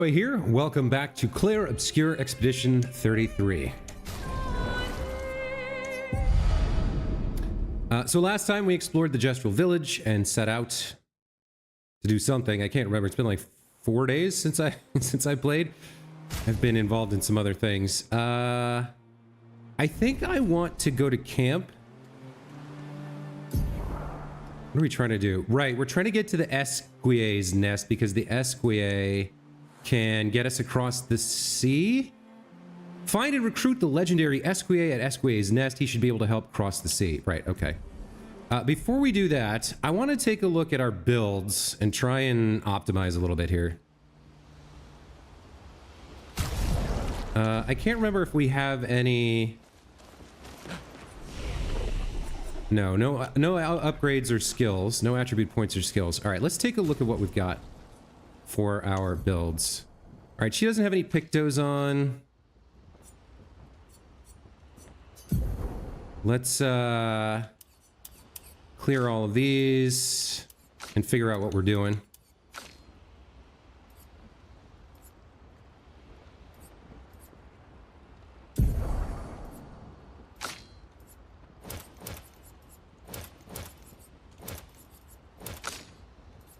Hey here, welcome back to Clair Obscure Expedition 33. So last time we explored the Gestral village and set out to do something. I can't remember. It's been like 4 days since I played. I've been involved in some other things. I think I want to go to camp. What are we trying to do? Right, we're trying to get to the Esquia's nest because the Esquia can get us across the sea. Find and recruit the legendary Esquia at Esquia's nest. He should be able to help cross the sea. Right, okay. Before we do that, I want to take a look at our builds and try and optimize a little bit here. I can't remember if we have any... No upgrades or skills. No attribute points or skills. All right, let's take a look at what we've got for our builds. All right, she doesn't have any pictos on. Let's clear all of these and figure out what we're doing.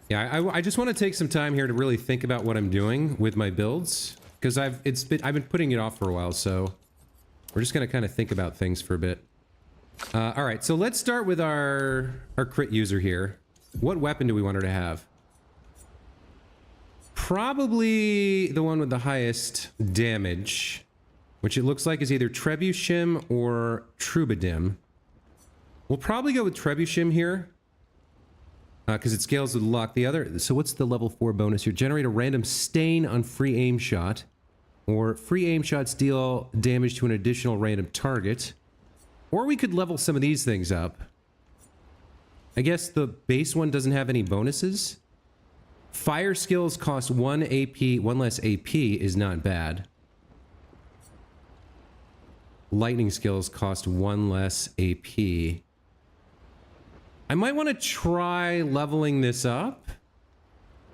Yeah, I just want to take some time here to really think about what I'm doing with my builds, because I've been putting it off for a while, so we're just gonna kind of think about things for a bit. All right, so let's start with our crit user here. What weapon do we want her to have? Probably the one with the highest damage, which it looks like is either Trebuchem or Troubadim. We'll probably go with Trebuchem here. Because it scales with luck. The other, so what's the level 4 bonus here? Generate a random stain on free aim shot, or free aim shots deal damage to an additional random target. Or we could level some of these things up. I guess the base one doesn't have any bonuses. Fire skills cost 1 AP, 1 less AP is not bad. Lightning skills cost 1 less AP. I might want to try leveling this up,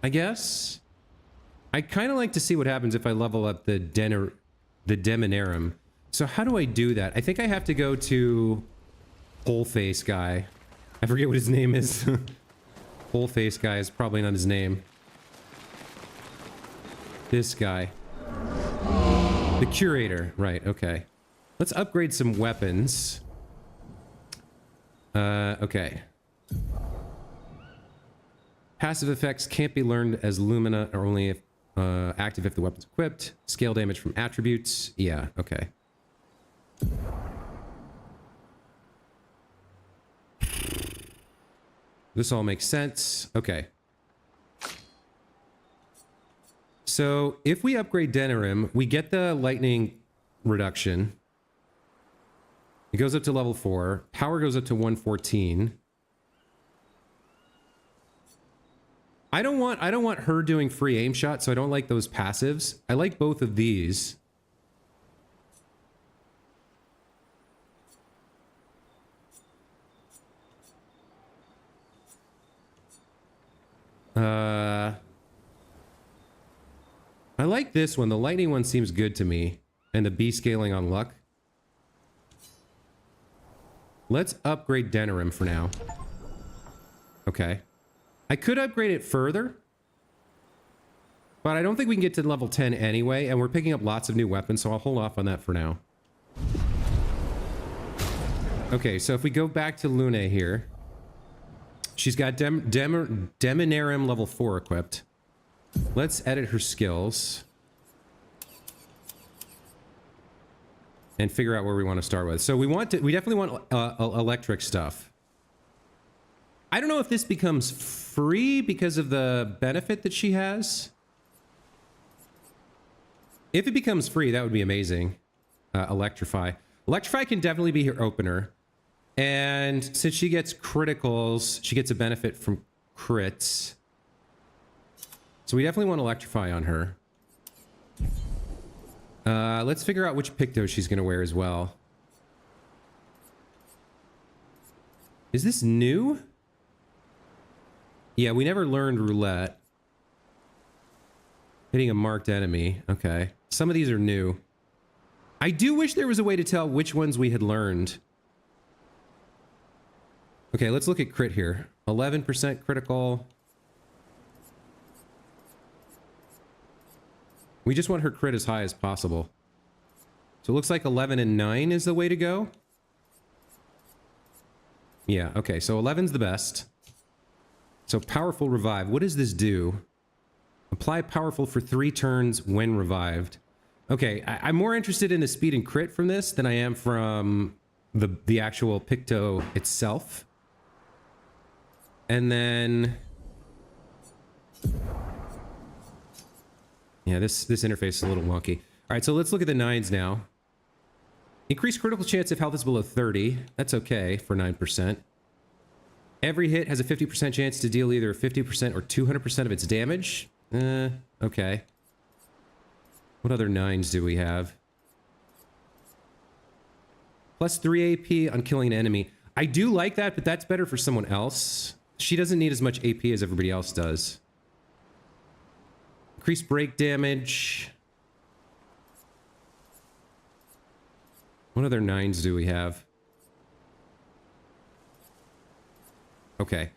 I guess. I kind of like to see what happens if I level up the Demonarum. So how do I do that? I think I have to go to Wholeface guy. I forget what his name is. Wholeface guy is probably not his name. This guy. The Curator. Right, okay. Let's upgrade some weapons. Okay. Passive effects can't be learned as Lumina, or only if active if the weapon's equipped. Scale damage from attributes. Yeah, okay. This all makes sense. Okay. So if we upgrade Denerim, we get the lightning reduction. It goes up to level 4. Power goes up to 114. I don't want her doing free aim shot, so I don't like those passives. I like both of these. I like this one. The lightning one seems good to me. And the B scaling on luck. Let's upgrade Denerim for now. Okay. I could upgrade it further, but I don't think we can get to level 10 anyway, and we're picking up lots of new weapons, so I'll hold off on that for now. Okay, so if we go back to Lune here, she's got Demonarum level 4 equipped. Let's edit her skills and figure out where we want to start with. So we definitely want electric stuff. I don't know if this becomes free because of the benefit that she has. If it becomes free, that would be amazing. Electrify. Electrify can definitely be her opener. And since she gets criticals, she gets a benefit from crits. So we definitely want Electrify on her. Let's figure out which picto she's going to wear as well. Is this new? Yeah, we never learned roulette. Hitting a marked enemy. Okay. Some of these are new. I do wish there was a way to tell which ones we had learned. Okay, let's look at crit here. 11% critical. We just want her crit as high as possible. So it looks like 11 and 9 is the way to go. Yeah, okay, so 11's the best. So powerful revive. What does this do? Apply powerful for 3 turns when revived. Okay, I'm more interested in the speed and crit from this than I am from the actual Picto itself. And then... yeah, this interface is a little wonky. All right, so let's look at the 9s now. Increased critical chance if health is below 30. That's okay for 9%. Every hit has a 50% chance to deal either 50% or 200% of its damage. Okay. What other 9s do we have? Plus 3 AP on killing an enemy. I do like that, but that's better for someone else. She doesn't need as much AP as everybody else does. Increased break damage. What other 9s do we have? Okay.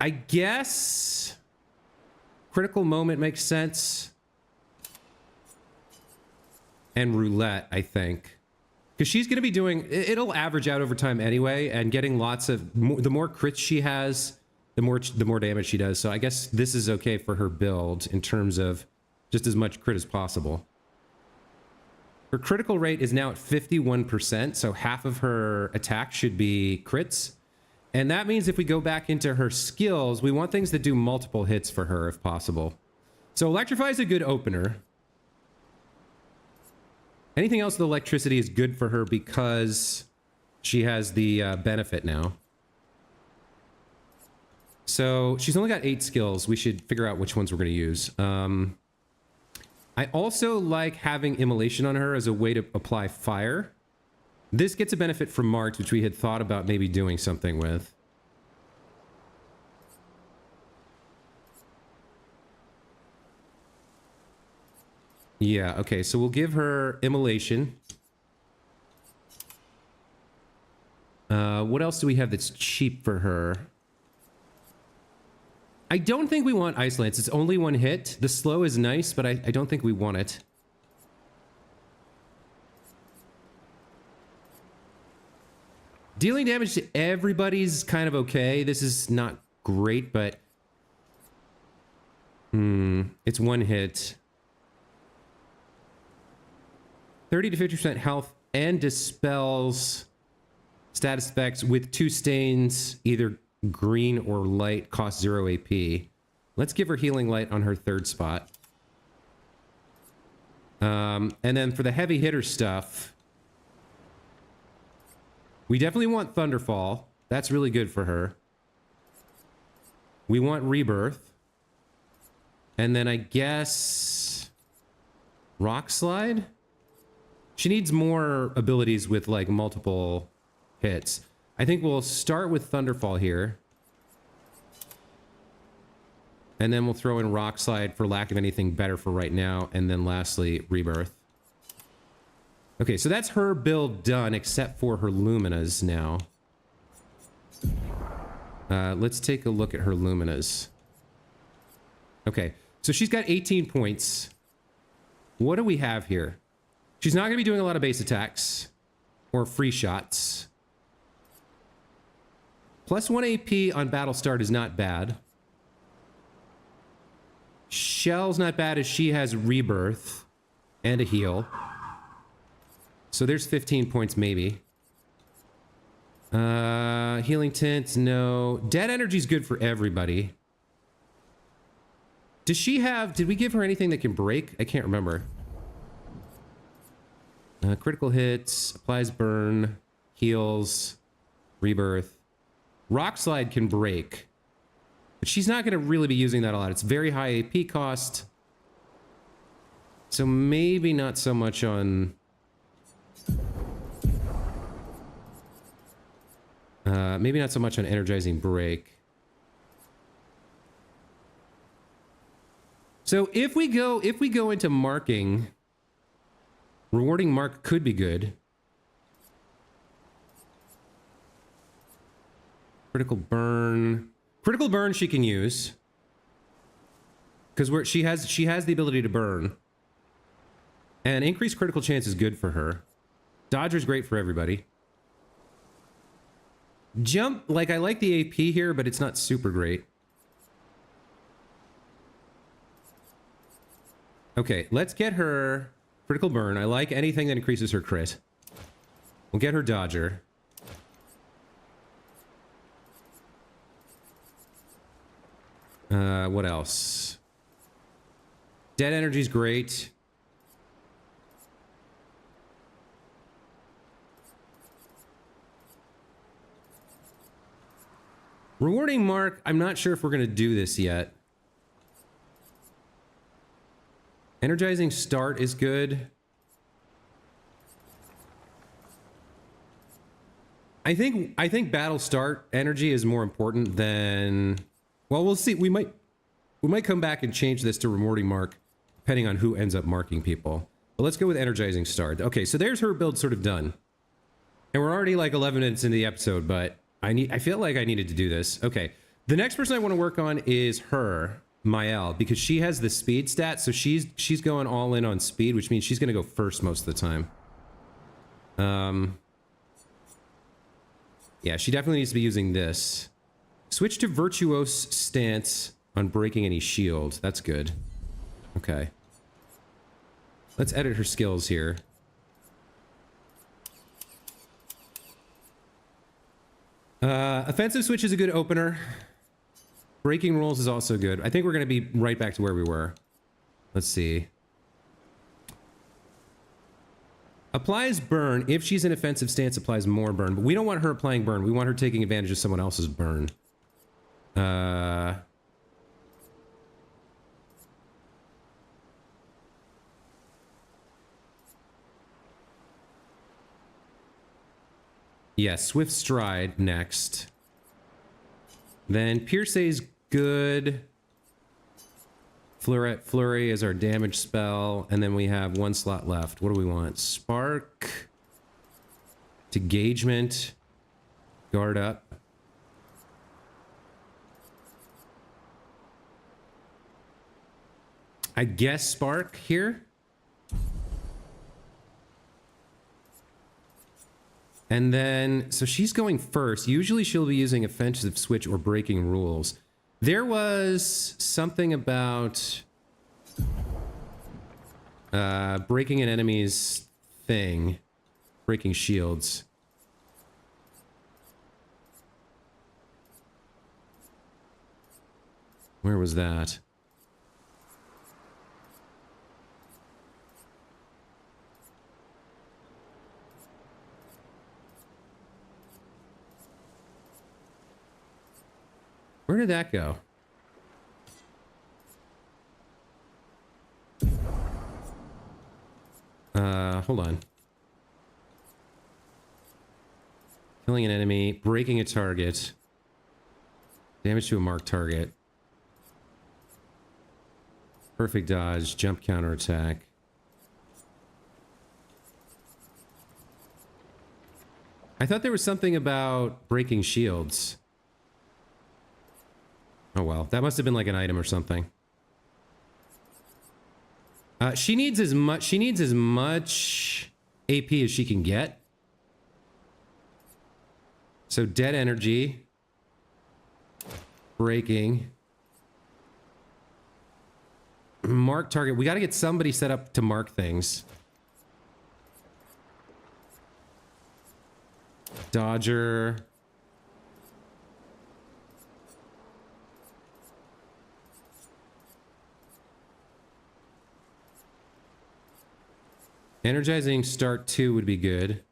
I guess critical moment makes sense. And roulette, I think. Because she's going to be doing... it'll average out over time anyway, and getting lots of... the more crits she has, the more damage she does. So I guess this is okay for her build in terms of just as much crit as possible. Her critical rate is now at 51%, so half of her attack should be crits. And that means if we go back into her skills, we want things that do multiple hits for her if possible. So Electrify is a good opener. Anything else with electricity is good for her because she has the benefit now. So she's only got 8 skills. We should figure out which ones we're going to use. I also like having immolation on her as a way to apply fire. This gets a benefit from March, which we had thought about maybe doing something with. Yeah, okay, so we'll give her immolation. What else do we have that's cheap for her? I don't think we want Ice Lance. It's only 1 hit. The slow is nice, but I don't think we want it. Dealing damage to everybody's kind of okay. This is not great, but... it's 1 hit. 30 to 50% health and dispels status effects with 2 stains, either green or light, cost 0 AP. Let's give her healing light on her 3rd spot. And then for the heavy hitter stuff, we definitely want Thunderfall. That's really good for her. We want Rebirth. And then I guess... Rock Slide? She needs more abilities with, like, multiple hits. I think we'll start with Thunderfall here. And then we'll throw in Rock Slide for lack of anything better for right now. And then lastly, Rebirth. Okay, so that's her build done, except for her Luminas now. Let's take a look at her Luminas. Okay, so she's got 18 points. What do we have here? She's not going to be doing a lot of base attacks or free shots. Plus 1 AP on battle start is not bad. Shell's not bad as she has Rebirth and a heal. So there's 15 points maybe. Healing Tint, no. Dead Energy's good for everybody. Does she have... did we give her anything that can break? I can't remember. Critical hits, applies burn, heals, Rebirth. Rock Slide can break. But she's not going to really be using that a lot. It's very high AP cost. So maybe not so much on... maybe not so much on Energizing Break. So So if we go into marking, rewarding mark could be good. Critical burn she can use. Because she has the ability to burn. And increased critical chance is good for her. Dodger's great for everybody. Jump, like I like the AP here, but it's not super great. Okay, let's get her critical burn. I like anything that increases her crit. We'll get her Dodger. What else? Dead energy's great. Rewarding mark, I'm not sure if we're going to do this yet. Energizing start is good. I think battle start energy is more important than, well, we'll see. We might come back and change this to rewarding mark depending on who ends up marking people. But let's go with energizing start. Okay, so there's her build sort of done. And we're already like 11 minutes into the episode, but I feel like I needed to do this. Okay, the next person I want to work on is her, Mael, because she has the speed stat, so she's going all in on speed, which means she's going to go first most of the time. Yeah, she definitely needs to be using this. Switch to virtuose stance on breaking any shield. That's good. Okay. Let's edit her skills here. Offensive switch is a good opener. Breaking rules is also good. I think we're going to be right back to where we were. Let's see. Applies burn. If she's in offensive stance, applies more burn. But we don't want her applying burn. We want her taking advantage of someone else's burn. Yeah, Swift Stride next. Then Pierce's good. Flurry is our damage spell. And then we have one slot left. What do we want? Spark. Engagement. Guard up. I guess Spark here. And then, so she's going first. Usually she'll be using offensive switch or breaking rules. There was something about breaking an enemy's thing. Breaking shields. Where was that? Where did that go? Hold on. Killing an enemy, breaking a target. Damage to a marked target. Perfect dodge, jump counterattack. I thought there was something about breaking shields. Oh well, that must have been like an item or something. She needs as much AP as she can get. So dead energy. Breaking. Mark target. We got to get somebody set up to mark things. Dodger. Energizing start 2 would be good.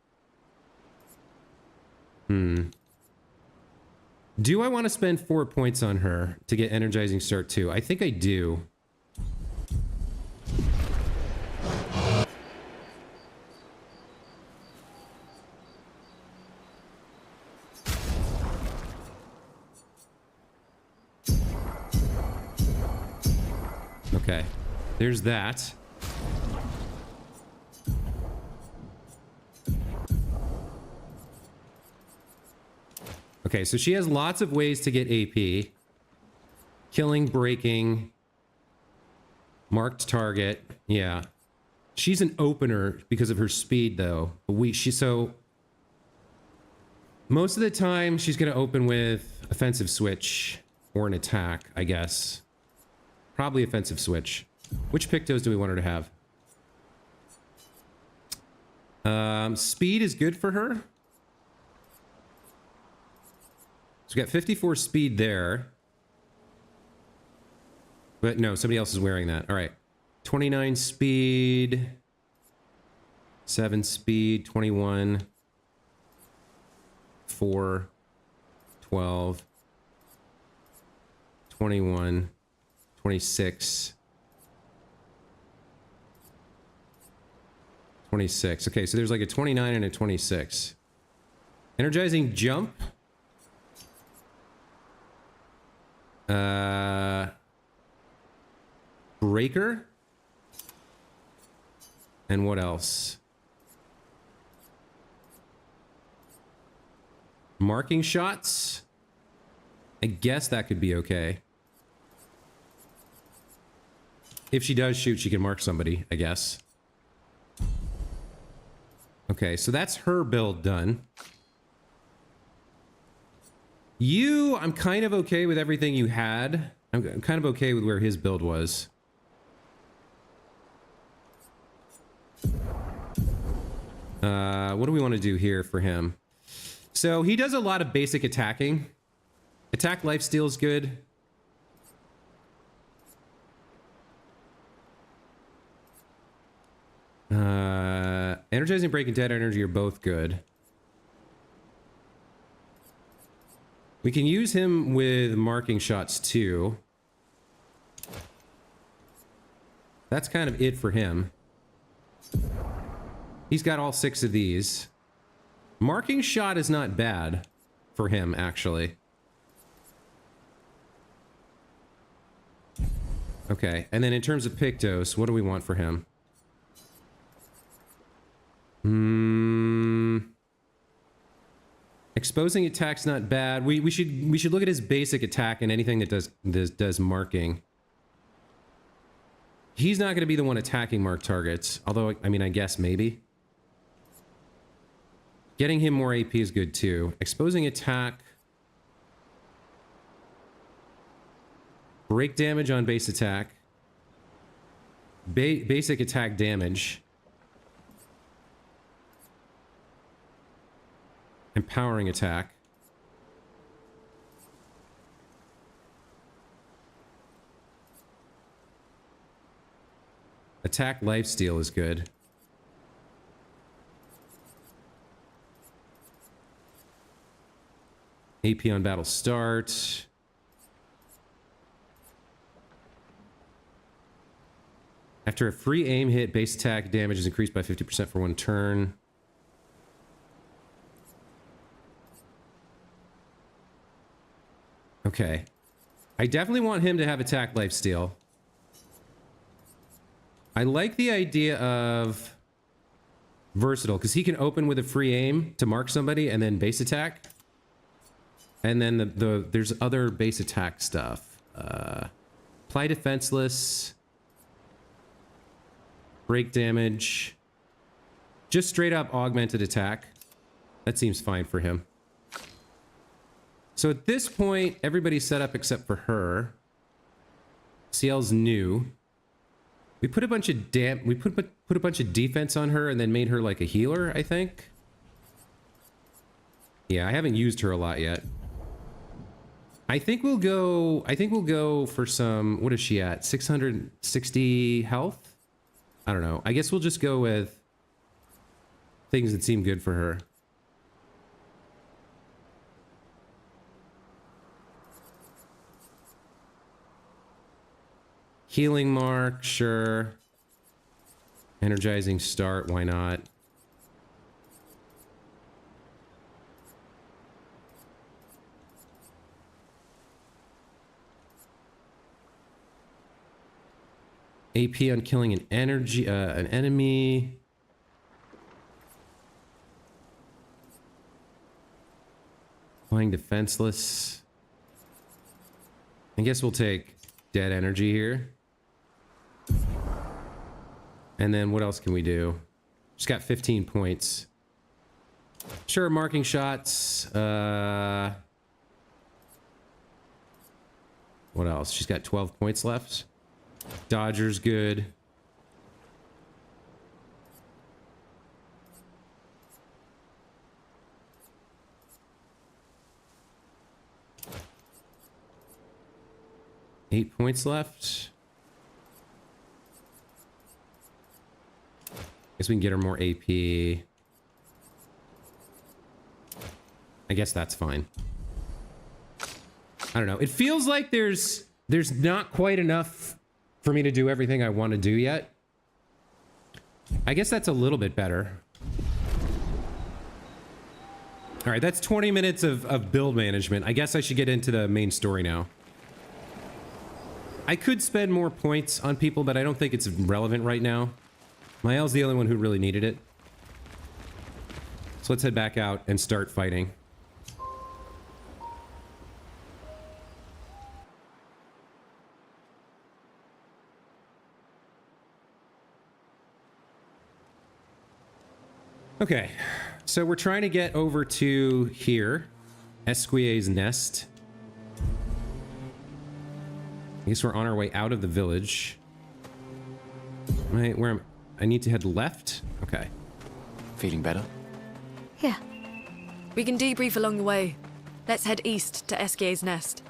Do I want to spend 4 points on her to get energizing start 2? I think I do. Okay. There's that. Okay, so she has lots of ways to get AP. Killing, breaking, marked target. Yeah. She's an opener because of her speed, though. So most of the time, she's going to open with offensive switch or an attack, I guess. Probably offensive switch. Which Pictos do we want her to have? Speed is good for her. So we got 54 speed there. But no, somebody else is wearing that. All right. 29 speed. 7 speed. 21. 4. 12. 21. 26. 26. Okay, so there's like a 29 and a 26. Energizing jump. Breaker. And what else? Marking shots. I guess that could be okay. If she does shoot, she can mark somebody, I guess. Okay, so that's her build done. I'm kind of okay with everything you had. I'm kind of okay with where his build was. What do we want to do here for him? So he does a lot of basic attacking. Attack lifesteal is good. Energizing, break, and dead energy are both good. We can use him with marking shots too. That's kind of it for him. He's got all 6 of these. Marking shot is not bad for him, actually. Okay, and then in terms of Pictos, what do we want for him? Exposing attack's not bad. We should look at his basic attack and anything that does marking. He's not going to be the one attacking marked targets, although I mean I guess maybe. Getting him more AP is good too. Exposing attack. Break damage on base attack. Basic attack damage. Empowering attack. Attack lifesteal is good. AP on battle start. After a free aim hit, base attack damage is increased by 50% for 1 turn. Okay. I definitely want him to have attack lifesteal. I like the idea of versatile, because he can open with a free aim to mark somebody and then base attack. And then there's other base attack stuff. Apply defenseless. Break damage. Just straight up augmented attack. That seems fine for him. So at this point, everybody's set up except for her. CL's new. We put a bunch of put a bunch of defense on her and then made her like a healer, I think. Yeah, I haven't used her a lot yet. I think we'll go for some, what is she at? 660 health? I don't know. I guess we'll just go with things that seem good for her. Healing mark, sure. Energizing start, why not? AP on killing an enemy. Playing defenseless. I guess we'll take dead energy here. And then what else can we do? Just got 15 points. Sure, marking shots. What else? She's got 12 points left. Dodger's good. Eight points left. Guess we can get her more AP. I guess that's fine. I don't know. It feels like there's not quite enough for me to do everything I want to do yet. I guess that's a little bit better. All right, that's 20 minutes of build management. I guess I should get into the main story now. I could spend more points on people, but I don't think it's relevant right now. Mael's the only one who really needed it. So let's head back out and start fighting. Okay, so we're trying to get over to here, Esquia's Nest. I guess we're on our way out of the village. Right, where I need to head left? Okay. Feeling better? Yeah. We can debrief along the way. Let's head east to Esquia's Nest.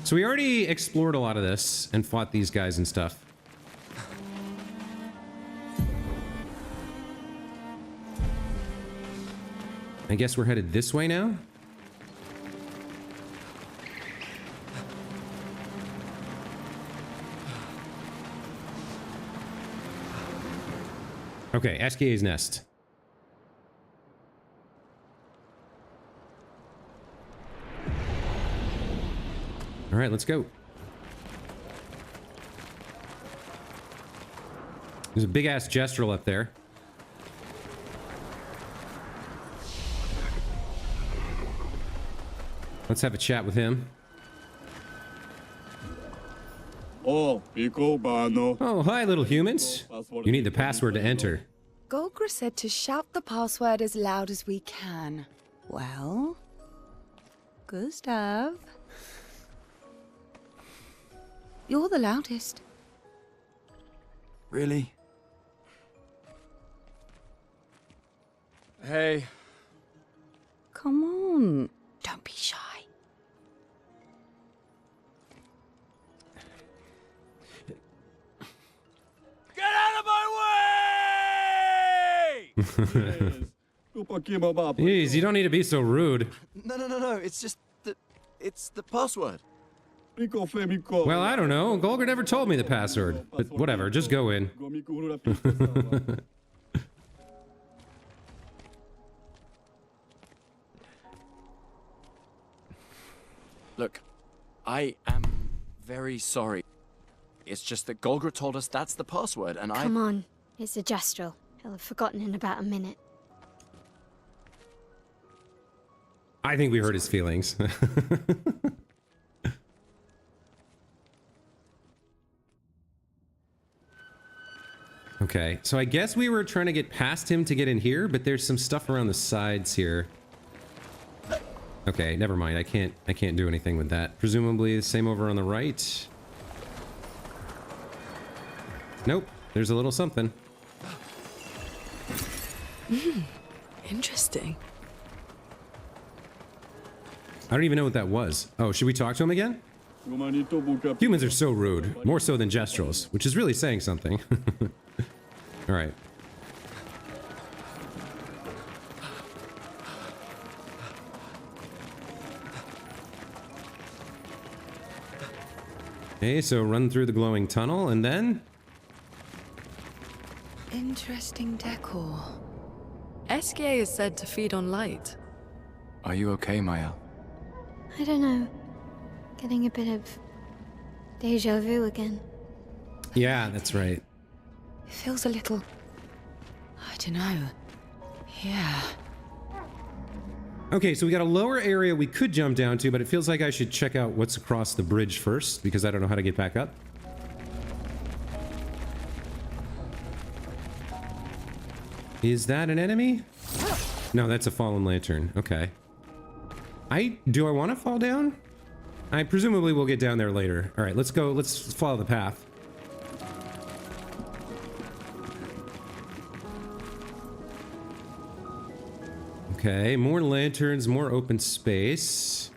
So we already explored a lot of this and fought these guys and stuff. I guess we're headed this way now? Okay, Esquia's Nest. All right, let's go. There's a big-ass Gestral up there. Let's have a chat with him. Oh, hi, little humans. You need the password to enter. Golgra said to shout the password as loud as we can. Well, Gustav, you're the loudest. Really? Hey. Come on, don't be shy. Get out of my way! Jeez, you don't need to be so rude. No. It's just that it's the password. Well, I don't know. Golgar never told me the password. But whatever, just go in. Look, I am very sorry. It's just that Golgar told us that's the password, and Come on, it's a Gestral. He'll have forgotten in about a minute. I think we hurt his feelings. Okay, so I guess we were trying to get past him to get in here, but there's some stuff around the sides here. Okay, never mind. I can't do anything with that. Presumably the same over on the right. Nope, there's a little something. Interesting. I don't even know what that was. Oh, should we talk to him again? Humans are so rude, more so than Gestrals, which is really saying something. All right. Okay, so run through the glowing tunnel and then... Interesting decor. Esquia is said to feed on light. Are you okay, Mael? I don't know. Getting a bit of deja vu again. Yeah, that's right. It feels a little... I don't know. Yeah. Okay, so we got a lower area we could jump down to, but it feels like I should check out what's across the bridge first, because I don't know how to get back up. Is that an enemy? No, that's a fallen lantern. Okay. Do I want to fall down? I presumably will get down there later. All right, let's go. Let's follow the path. Okay, more lanterns, more open space.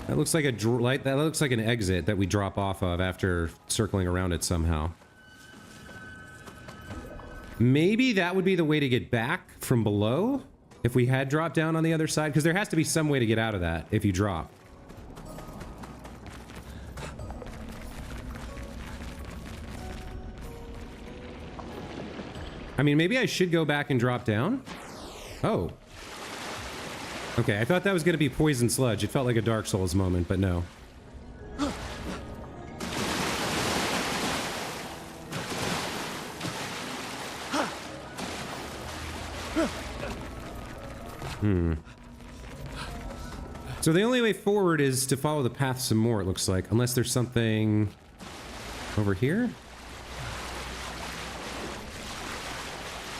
That looks like that looks like an exit that we drop off of after circling around it somehow. Maybe that would be the way to get back from below if we had dropped down on the other side, because there has to be some way to get out of that if you drop. I mean, maybe I should go back and drop down? Oh. Okay, I thought that was going to be poison sludge. It felt like a Dark Souls moment, but no. So the only way forward is to follow the path some more, it looks like. Unless there's something over here?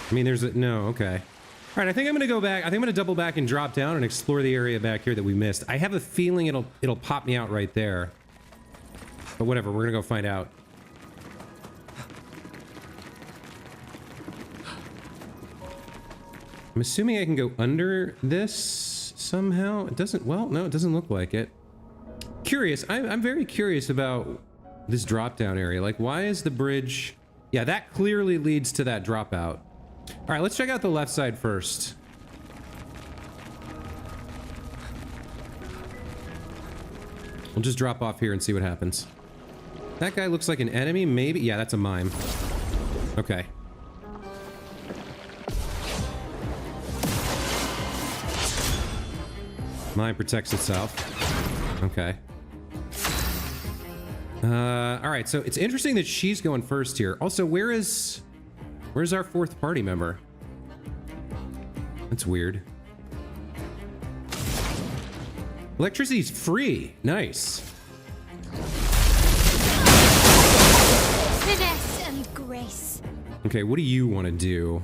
I mean, there's a... No, okay. All right, I think I'm going to go back. I think I'm going to double back and drop down and explore the area back here that we missed. I have a feeling it'll pop me out right there. But whatever, we're going to go find out. I'm assuming I can go under this somehow. It doesn't... Well, no, it doesn't look like it. Curious. I'm very curious about this drop-down area. Like, why is the bridge... Yeah, that clearly leads to that dropout. All right, let's check out the left side first. We'll just drop off here and see what happens. That guy looks like an enemy, maybe? Yeah, that's a mime. Okay. Mime protects itself. Okay. All right, so it's interesting that she's going first here. Also, where's our fourth party member? That's weird. Electricity's free. Nice. Finesse and grace. Okay, what do you want to do?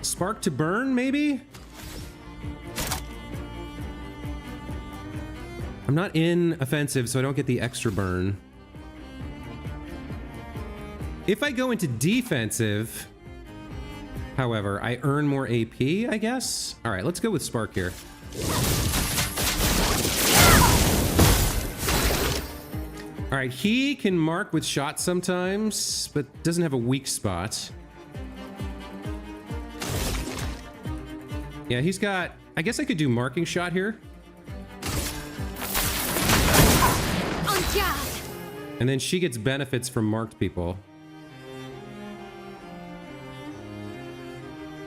Spark to burn, maybe? I'm not in offensive, so I don't get the extra burn. If I go into defensive, however, I earn more AP, I guess? All right, let's go with Spark here. All right, he can mark with shots sometimes, but doesn't have a weak spot. Yeah, he's got... I guess I could do marking shot here. And then she gets benefits from marked people.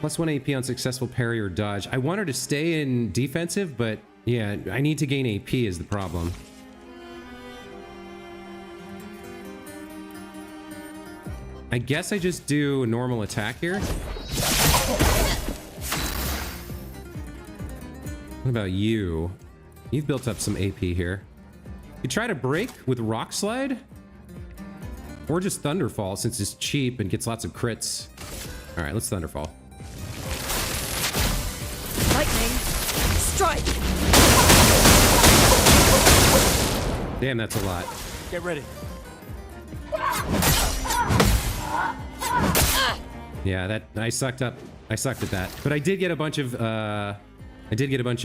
+1 AP on successful parry or dodge. I want her to stay in defensive, but yeah, I need to gain AP is the problem. I guess I just do a normal attack here. What about you? You've built up some AP here. You try to break with Rock Slide? Or just Thunderfall, since it's cheap and gets lots of crits. All right, let's Thunderfall. Lightning. Strike. Damn, that's a lot. Get ready. Yeah, that I sucked at that. But I did get a bunch of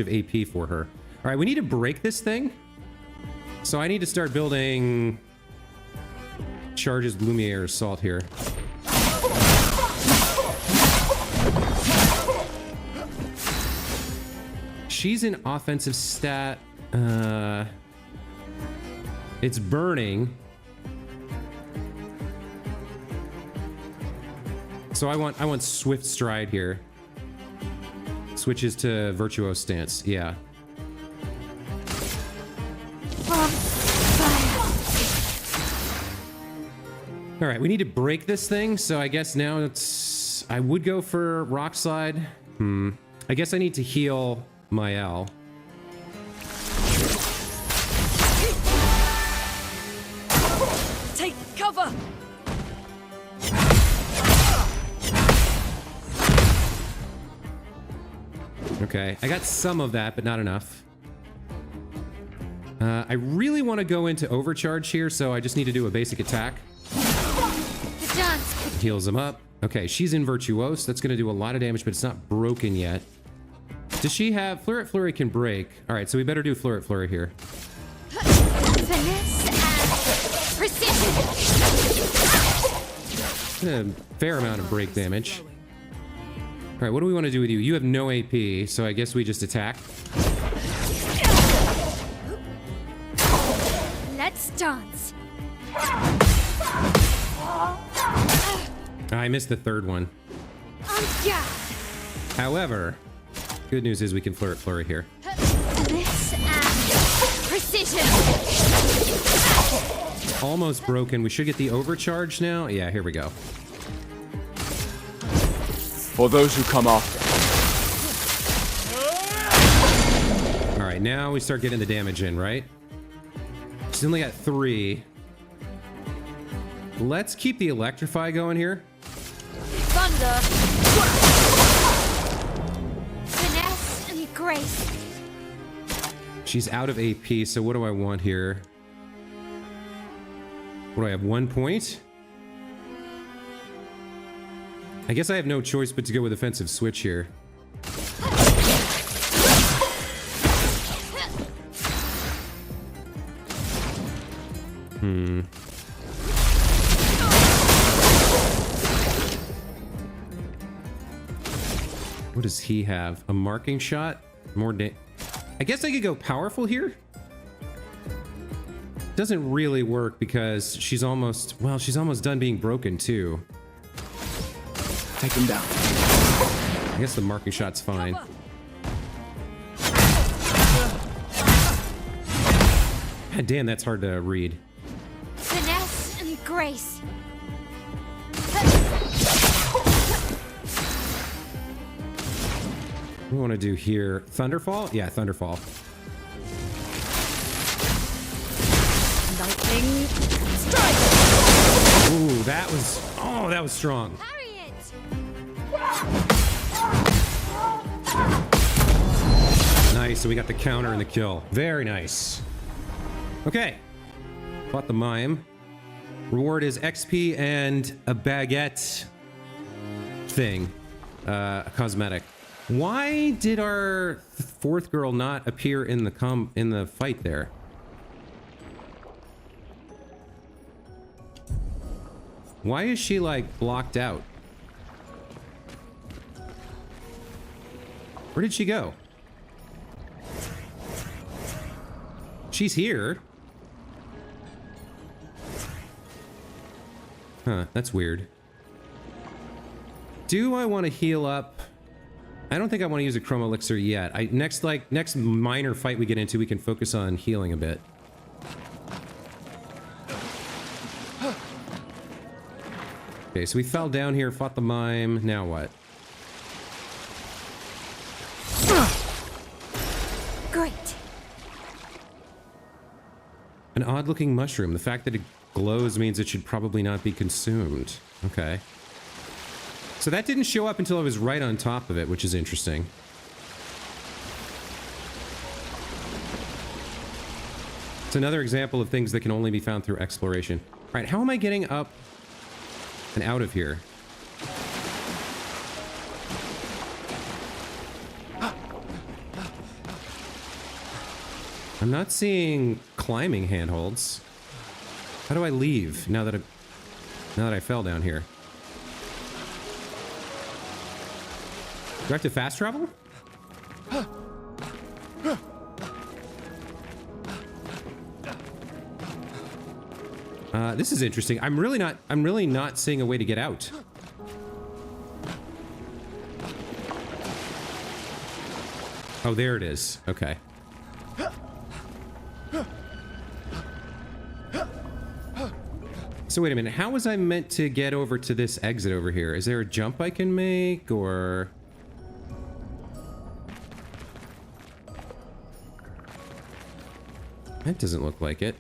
AP for her. All right, we need to break this thing. So I need to start building Charges Lumiere Assault here. She's an offensive stat. It's burning. So I want swift stride here. Switches to virtuose stance. Yeah. All right, we need to break this thing. So I guess now it's. I would go for rock slide. I guess I need to heal my L. Take cover! Okay, I got some of that, but not enough. I really want to go into overcharge here, so I just need to do a basic attack. The dance. Heals him up. Okay, she's in Virtuose. That's going to do a lot of damage, but it's not broken yet. Does she have... Fleur at Flurry can break. All right, so we better do Fleur at Flurry here. Finesse and precision. A fair amount of break damage. All right, what do we want to do with you? You have no AP, so I guess we just attack. Let's dance. I missed the third one. Yeah. However, good news is we can Fleur at Flurry here. Finesse and precision. Almost broken. We should get the overcharge now. Yeah, here we go. For those who come after. All right, now we start getting the damage in, right? She's only got 3. Let's keep the Electrify going here. Thunder! Finesse and grace. She's out of AP, so what do I want here? What do I have? 1 point? I guess I have no choice but to go with offensive switch here. What does he have? A marking shot? More I guess I could go powerful here. Doesn't really work because she's almost, well, she's almost done being broken too. Take him down. I guess the marking shot's fine. God damn, that's hard to read. Finesse and grace. What do we want to do here? Thunderfall? Yeah, Thunderfall. Lightning strike! Ooh, that was, oh, that was strong. Parry it. Nice, so we got the counter and the kill. Very nice. Okay. Fought the mime. Reward is XP and a baguette thing. A cosmetic. Why did our 4th girl not appear in the fight there? Why is she like blocked out? Where did she go? She's here. Huh, that's weird. Do I want to heal up? I don't think I want to use a Chrome Elixir yet. Next minor fight we get into, we can focus on healing a bit. Okay, so we fell down here, fought the mime. Now what? Great. An odd-looking mushroom. The fact that it glows means it should probably not be consumed. Okay. So that didn't show up until I was right on top of it, which is interesting. It's another example of things that can only be found through exploration. All right, how am I getting up and out of here? I'm not seeing climbing handholds. How do I leave now that I fell down here? Do I have to fast travel? This is interesting. I'm really not seeing a way to get out. Oh, there it is. Okay. So wait a minute. How was I meant to get over to this exit over here? Is there a jump I can make, or... That doesn't look like it.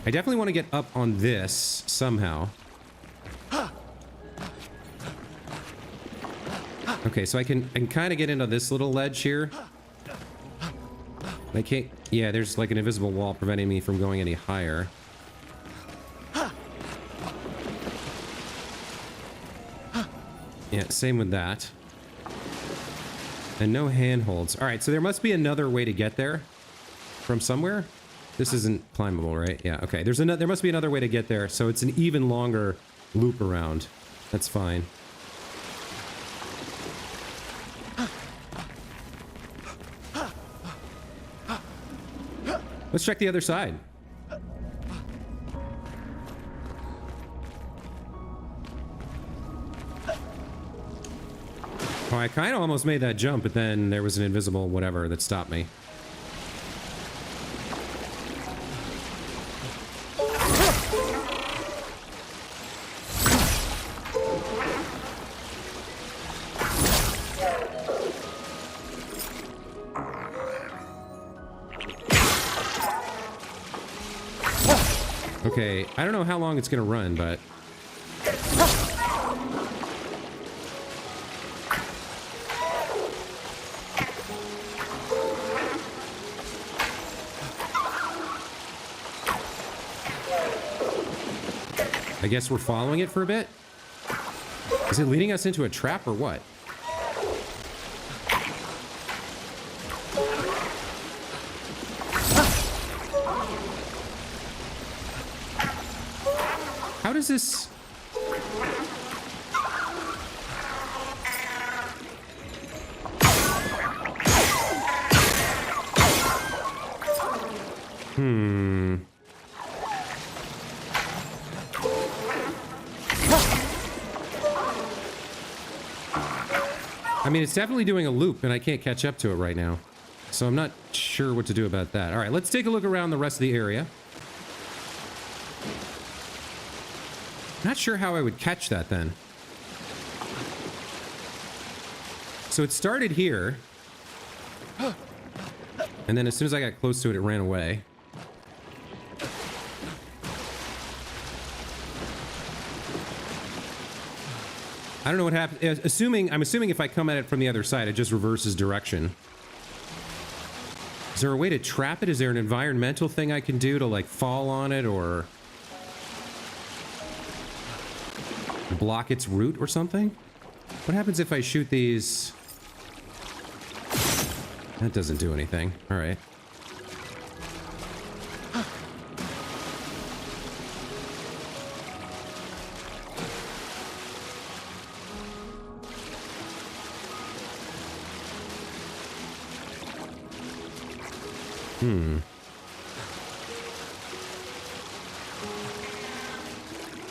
I definitely want to get up on this somehow. Okay, so I can kind of get into this little ledge here. I can't... Yeah, there's like an invisible wall preventing me from going any higher. Yeah, same with that. And no handholds. All right, so there must be another way to get there from somewhere. This isn't climbable, right? Yeah, okay. There must be another way to get there, so it's an even longer loop around. That's fine. Let's check the other side. Oh, I kind of almost made that jump, but then there was an invisible whatever that stopped me. Okay, I don't know how long it's gonna run, but... I guess we're following it for a bit? Is it leading us into a trap or what? How does this... I mean, it's definitely doing a loop, and I can't catch up to it right now. So I'm not sure what to do about that. All right, let's take a look around the rest of the area. Not sure how I would catch that then. So it started here. And then as soon as I got close to it, it ran away. I don't know what happened. I'm assuming if I come at it from the other side, it just reverses direction. Is there a way to trap it? Is there an environmental thing I can do to like fall on it or block its route or something? What happens if I shoot these? That doesn't do anything. All right.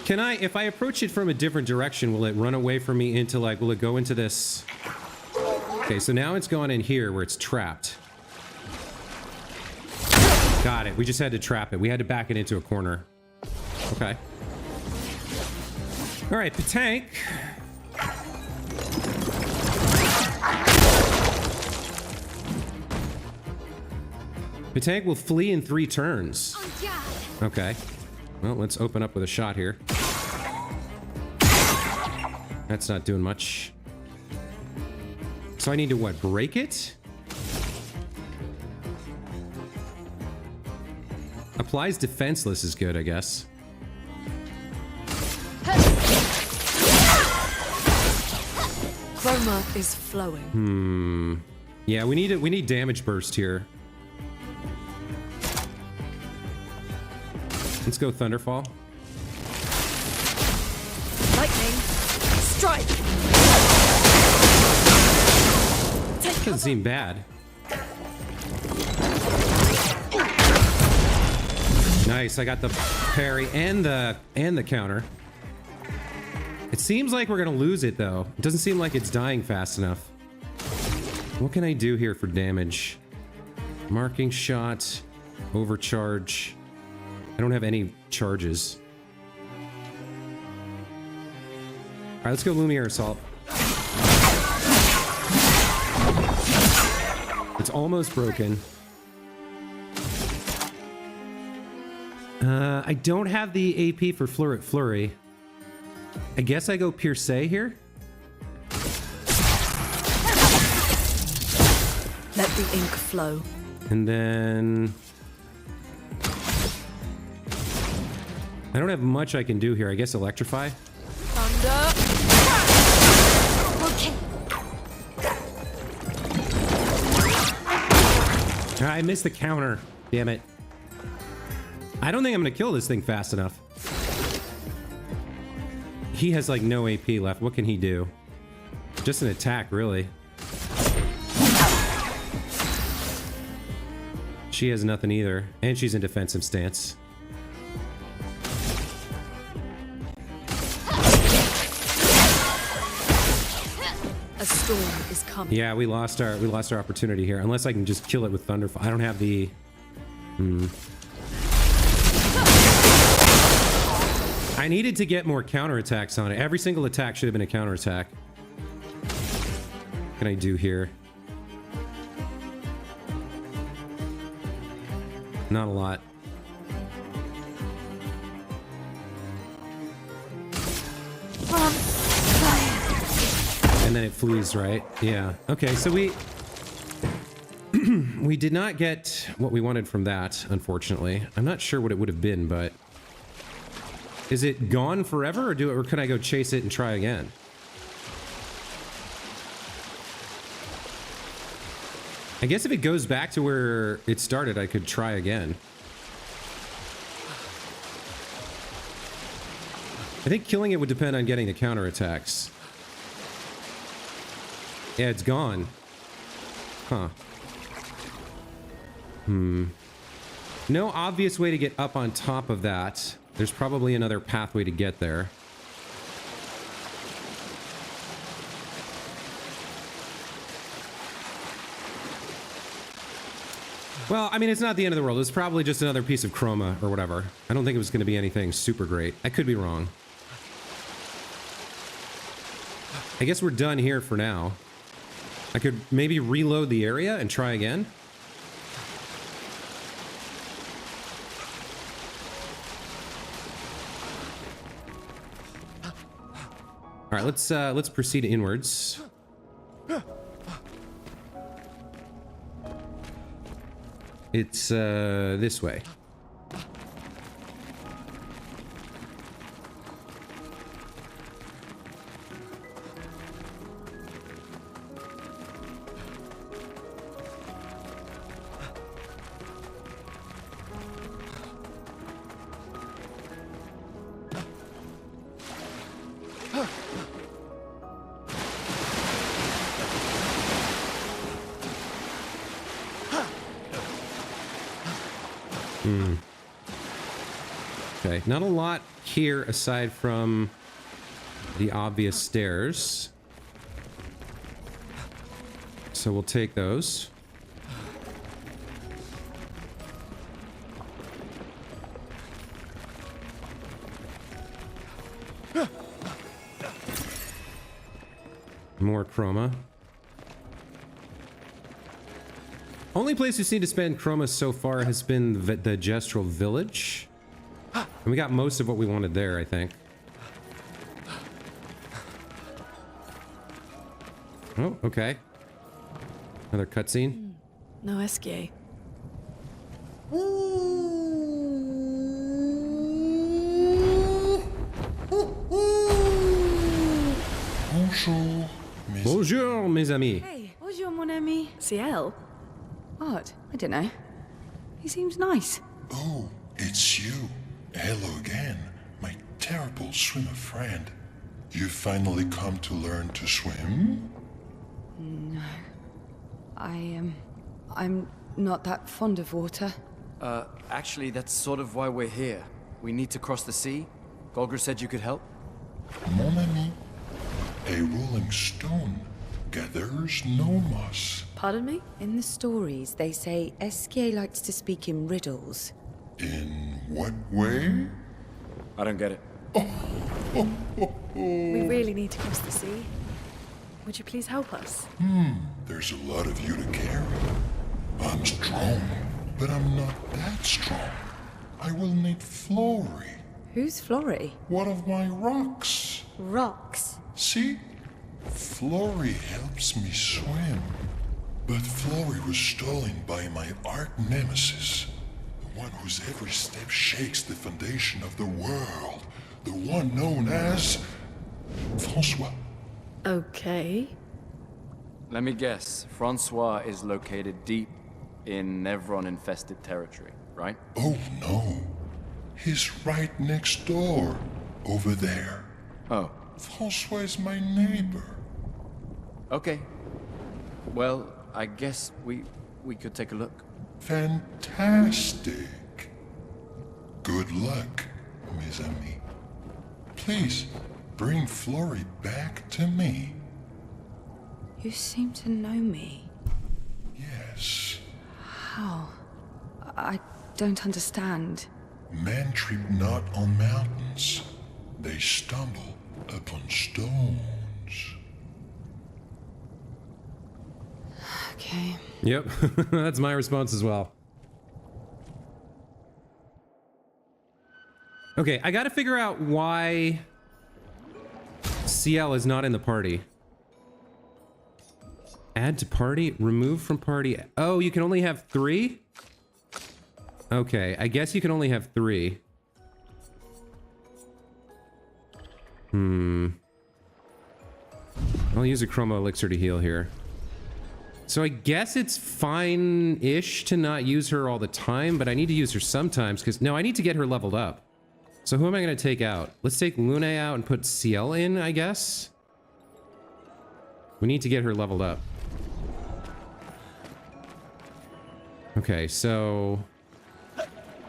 Can I, if I approach it from a different direction, will it run away from me into like, will it go into this? Okay, so now it's gone in here where it's trapped. Got it. We just had to trap it. We had to back it into a corner. Okay. All right, the tank. The tank will flee in 3 turns. Okay. Well, let's open up with a shot here. That's not doing much. So I need to, what, break it? Applies defenseless is good, I guess. Chroma is flowing. Yeah, we need damage burst here. Let's go Thunderfall. Lightning, strike! Doesn't seem bad. Nice, I got the parry and the counter. It seems like we're gonna lose it though. It doesn't seem like it's dying fast enough. What can I do here for damage? Marking shot, overcharge. I don't have any charges. All right, let's go Lumiere Assault. It's almost broken. I don't have the AP for Flurry. I guess I go Pierce here. Let the ink flow. And then... I don't have much I can do here. I guess Electrify. Thunder. I missed the counter. Damn it. I don't think I'm gonna kill this thing fast enough. He has like no AP left. What can he do? Just an attack, really. She has nothing either. And she's in defensive stance. A storm is coming. Yeah, we lost our opportunity here. Unless I can just kill it with Thunderfall. I don't have the... I needed to get more counterattacks on it. Every single attack should have been a counterattack. What can I do here? Not a lot. And then it flees, right? Yeah. Okay, so we we did not get what we wanted from that, unfortunately. I'm not sure what it would have been, but is it gone forever, or can I go chase it and try again? I guess if it goes back to where it started, I could try again. I think killing it would depend on getting the counterattacks. Yeah, it's gone. Huh. No obvious way to get up on top of that. There's probably another pathway to get there. Well, I mean, it's not the end of the world. It's probably just another piece of chroma or whatever. I don't think it was going to be anything super great. I could be wrong. I guess we're done here for now. I could maybe reload the area and try again. All right, let's proceed inwards. It's this way. Okay, not a lot here aside from the obvious stairs. So we'll take those. More chroma. Only place we've seen to spend chroma so far has been the Gestral village. And we got most of what we wanted there, I think. Oh, okay. Another cutscene. No Esquier. Bonjour, Bonjour, mes amis. Hey, bonjour, mon ami. Ciel? Odd. I don't know. He seems nice. Oh, it's you. Hello again, my terrible swimmer friend. You finally come to learn to swim? No. I'm not that fond of water. Actually, that's sort of why we're here. We need to cross the sea. Golgra said you could help. Mon ami, a rolling stone gathers no moss. Pardon me? In the stories, they say Esquier likes to speak in riddles. In what way? I don't get it. We really need to cross the sea. Would you please help us? There's a lot of you to carry. I'm strong, but I'm not that strong. I will need Flory, Who's Flory? one of my rocks. Rocks. See? Flory helps me swim. But Flory was stolen by my arch nemesis. The one whose every step shakes the foundation of the world. The one known as... Francois. Okay. Let me guess. Francois is located deep in Nevron-infested territory, right? Oh no. He's right next door. Over there. Oh, Francois is my neighbor. okay. Well, I guess we could take a look. Fantastic. Good luck, mes amis. Please, bring Flory back to me. You seem to know me. Yes. How? I don't understand. Men trip not on mountains. They stumble upon stones. Okay. Yep, that's my response as well. Okay, I gotta figure out why CL is not in the party. Add to party, remove from party. Oh, you can only have 3? Okay, I guess you can only have 3. I'll use a chroma elixir to heal here. So I guess it's fine-ish to not use her all the time, but I need to use her sometimes because... No, I need to get her leveled up. So who am I going to take out? Let's take Lune out and put CL in, I guess. We need to get her leveled up. Okay, so...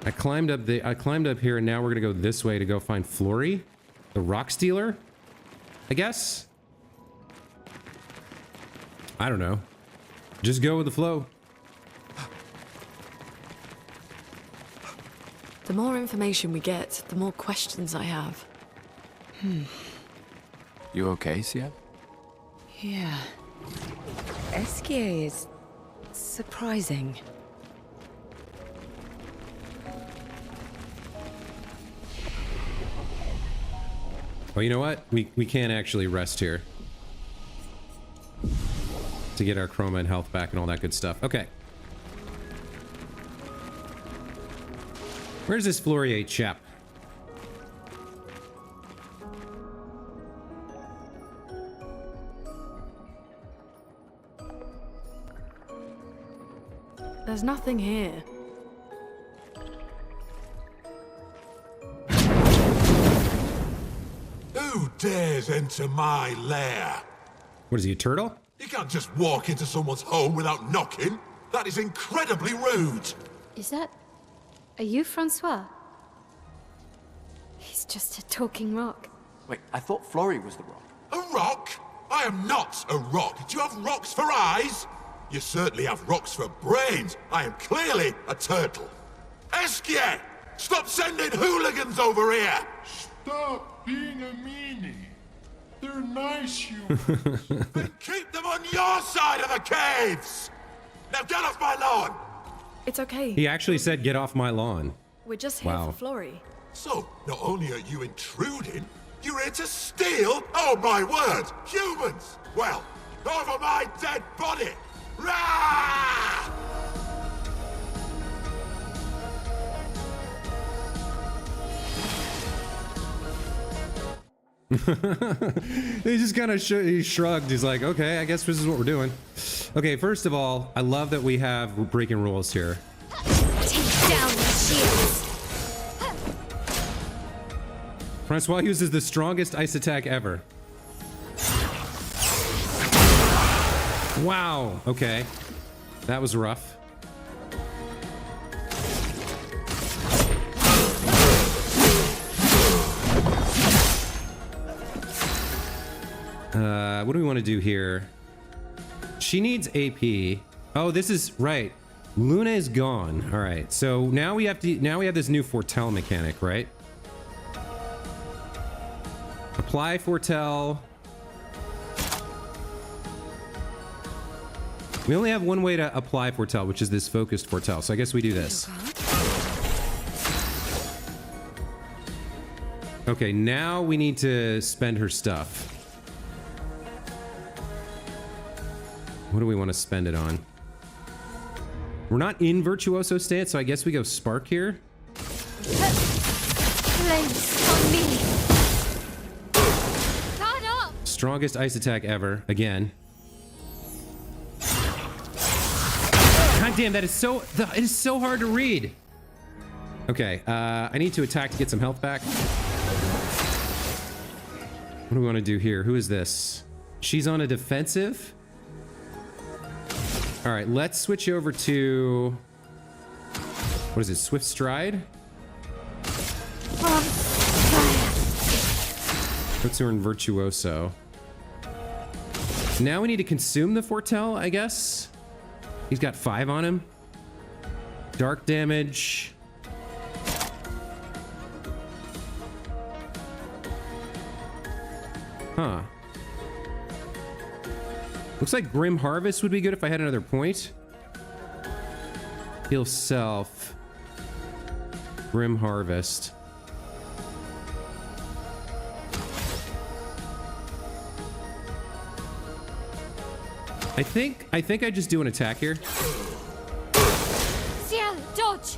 I climbed up here, and now we're going to go this way to go find Flory, the rock stealer, I guess? I don't know. Just go with the flow. The more information we get, the more questions I have. You okay, Sia? Yeah. Esquier is surprising. Well, you know what? We can't actually rest here. To get our chroma and health back and all that good stuff. Okay. Where's this Flourier chap? There's nothing here. Who dares enter my lair? What is he, a turtle? You can't just walk into someone's home without knocking. That is incredibly rude. Is that... Are you Francois? He's just a talking rock. Wait, I thought Flory was the rock. A rock? I am not a rock. Do you have rocks for eyes? You certainly have rocks for brains. I am clearly a turtle. Esquier! Stop sending hooligans over here! Stop being a meanie. They're nice, you. Then keep them on your side of the caves! Now get off my lawn! It's okay. He actually said, get off my lawn. We're just here Wow. for Flory. So, not only are you intruding, you're here to steal? Oh my word! Humans! Well, over my dead body! Rah! He just kind of he shrugged. He's like, okay, I guess this is what we're doing. Okay, first of all, I love that we have breaking rules here. Take down the shields! Francois uses the strongest ice attack ever. Wow, okay. That was rough. What do we want to do here? She needs AP. Oh, this is right. Luna is gone. All right. So now we have this new foretell mechanic, right? Apply foretell. We only have one way to apply foretell, which is this focused foretell. So I guess we do this. Okay, now we need to spend her stuff. What do we want to spend it on? We're not in Virtuoso stance, so I guess we go Spark here. Place on me. Guard up. Strongest ice attack ever. Again. God damn, that is so... It is so hard to read. Okay, I need to attack to get some health back. What do we want to do here? Who is this? She's on a defensive. All right, let's switch over to... What is it? Swift Stride? Puts her in Virtuoso. Now we need to consume the foretell, I guess. He's got 5 on him. Dark damage. Huh. Looks like Grim Harvest would be good if I had another point. Heal self. Grim Harvest. I think I just do an attack here. Ciel, dodge.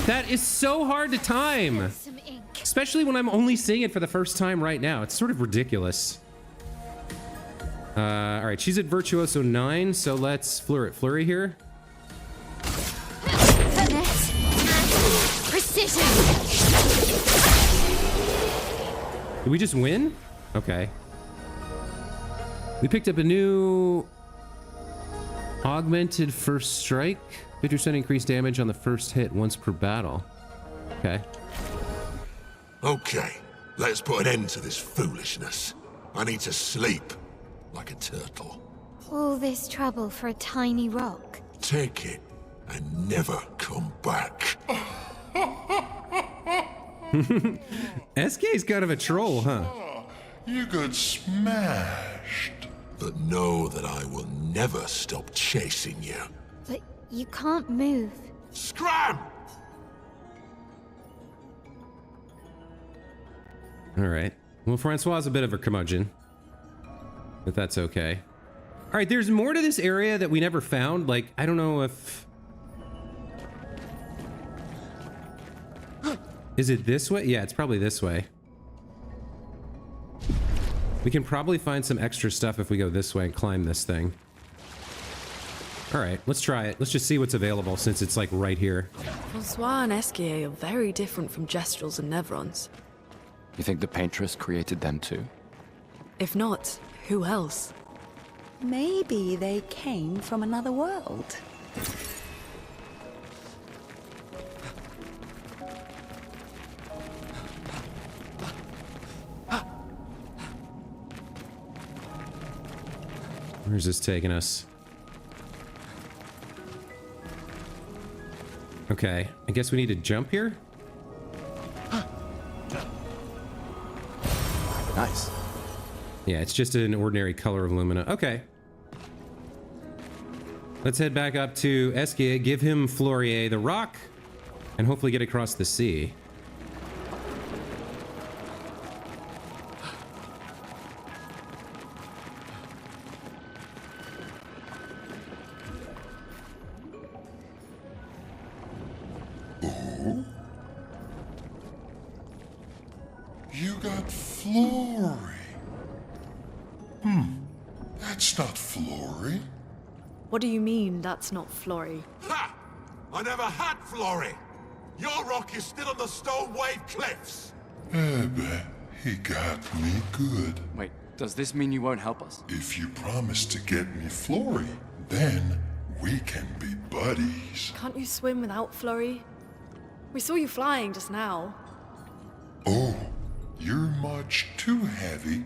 That is so hard to time. Some ink. Especially when I'm only seeing it for the first time right now. It's sort of ridiculous. All right, she's at Virtuoso 9, so let's Flurry here. Finesse and precision. Did we just win? Okay. We picked up a new augmented first strike. 50% increased damage on the first hit once per battle. Okay. Okay, let's put an end to this foolishness. I need to sleep like a turtle. All this trouble for a tiny rock. Take it and never come back. SK's kind of a troll, huh? You got smashed. But know that I will never stop chasing you. But you can't move. Scram! All right. Well, Francois is a bit of a curmudgeon, but that's okay. All right, there's more to this area that we never found. Like, I don't know if... Is it this way? Yeah, it's probably this way. We can probably find some extra stuff if we go this way and climb this thing. All right, let's try it. Let's just see what's available since it's like right here. Francois and Esquier are very different from Gestrals and Nevrons. You think the Paintress created them too? If not, who else? Maybe they came from another world. Where's this taking us? Okay, I guess we need to jump here? Nice. Yeah, it's just an ordinary color of Lumina. Okay. Let's head back up to Esquier, give him Florier the rock, and hopefully get across the sea. Oh? You got Flory. That's not Flory. What do you mean that's not Flory? Ha! I never had Flory! Your rock is still on the Stone Wave Cliffs! Ebe, he got me good. Wait, does this mean you won't help us? If you promise to get me Flory, then we can be buddies. Can't you swim without Flory? We saw you flying just now. Oh, you're much too heavy.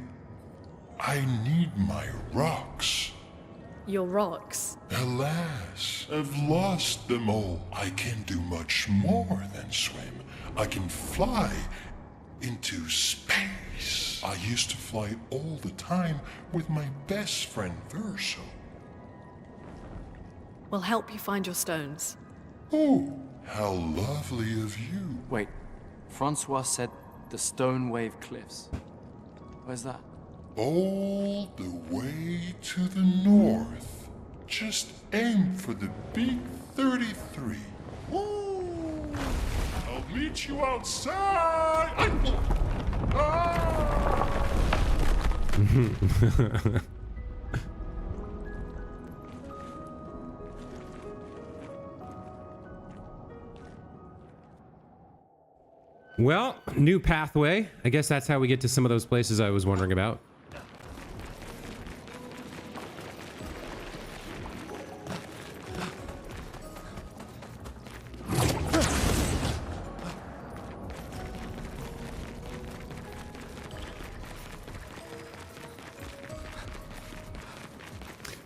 I need my rocks. Your rocks. Alas, I've lost them all. I can do much more than swim. I can fly into space. I used to fly all the time with my best friend Verso. We'll help you find your stones. Oh, how lovely of you. Wait, Francois said the Stone Wave Cliffs. Where's that? All the way to the north. Just aim for the big 33. Woo! I'll meet you outside. Well, new pathway. I guess that's how we get to some of those places I was wondering about.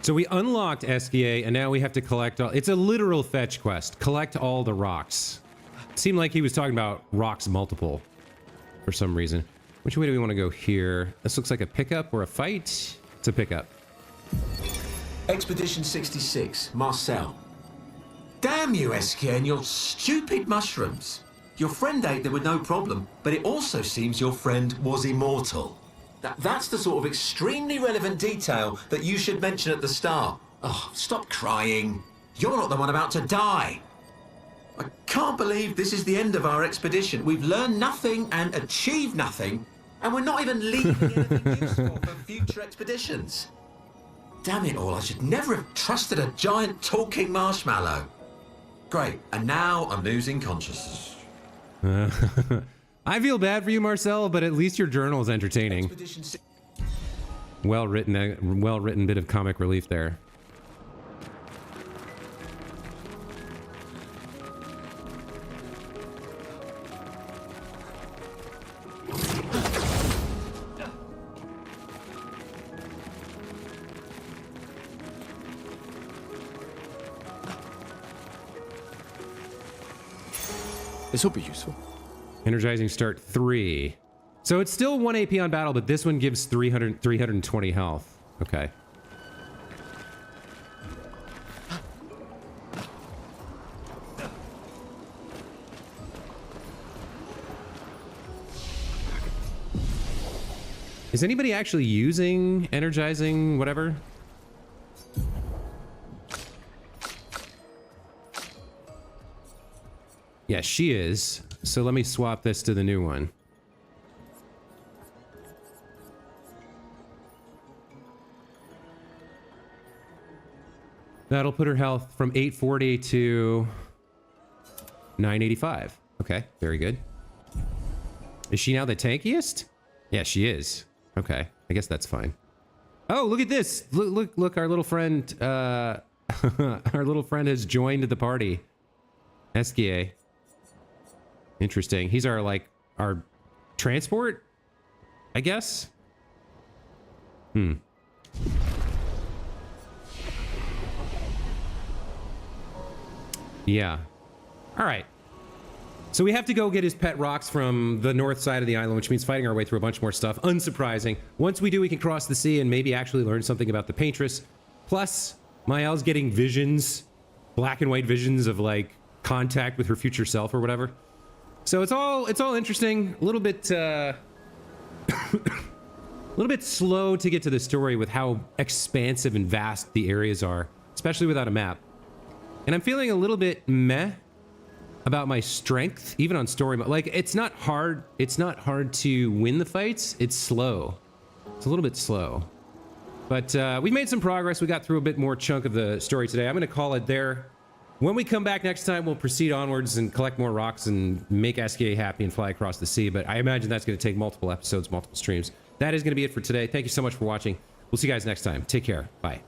So we unlocked Esquier, and now we have to collect all... It's a literal fetch quest. Collect all the rocks. It seemed like he was talking about rocks multiple for some reason. Which way do we want to go here? This looks like a pickup or a fight. It's a pickup. Expedition 66, Marcel. Damn you, Esquier, and your stupid mushrooms. Your friend ate them with no problem, but it also seems your friend was immortal. That's the sort of extremely relevant detail that you should mention at the start. Oh, stop crying. You're not the one about to die. I can't believe this is the end of our expedition. We've learned nothing and achieved nothing, and we're not even leaving anything useful for future expeditions. Damn it all, I should never have trusted a giant talking marshmallow. Great, and now I'm losing consciousness. I feel bad for you, Marcel, but at least your journal is entertaining. Well written bit of comic relief there. This will be useful. Energizing start 3. So it's still 1 AP on battle, but this one gives 320 health. Okay. Is anybody actually using energizing whatever? Yeah, she is. So let me swap this to the new one. That'll put her health from 840 to 985. Okay, very good. Is she now the tankiest? Yeah, she is. Okay, I guess that's fine. Oh, look at this. Look, our little friend, our little friend has joined the party. Esquier. Interesting. He's our transport, I guess. Yeah. All right. So we have to go get his pet rocks from the north side of the island, which means fighting our way through a bunch more stuff. Unsurprising. Once we do, we can cross the sea and maybe actually learn something about the Paintress. Plus, Mael's getting visions, black and white visions of like contact with her future self or whatever. So it's all interesting. A little bit slow to get to the story with how expansive and vast the areas are, especially without a map. And I'm feeling a little bit meh about my strength, even on story mode. Like, it's not hard to win the fights. It's slow. It's a little bit slow. But we made some progress. We got through a bit more chunk of the story today. I'm going to call it there. When we come back next time, we'll proceed onwards and collect more rocks and make Esquier happy and fly across the sea. But I imagine that's going to take multiple episodes, multiple streams. That is going to be it for today. Thank you so much for watching. We'll see you guys next time. Take care. Bye.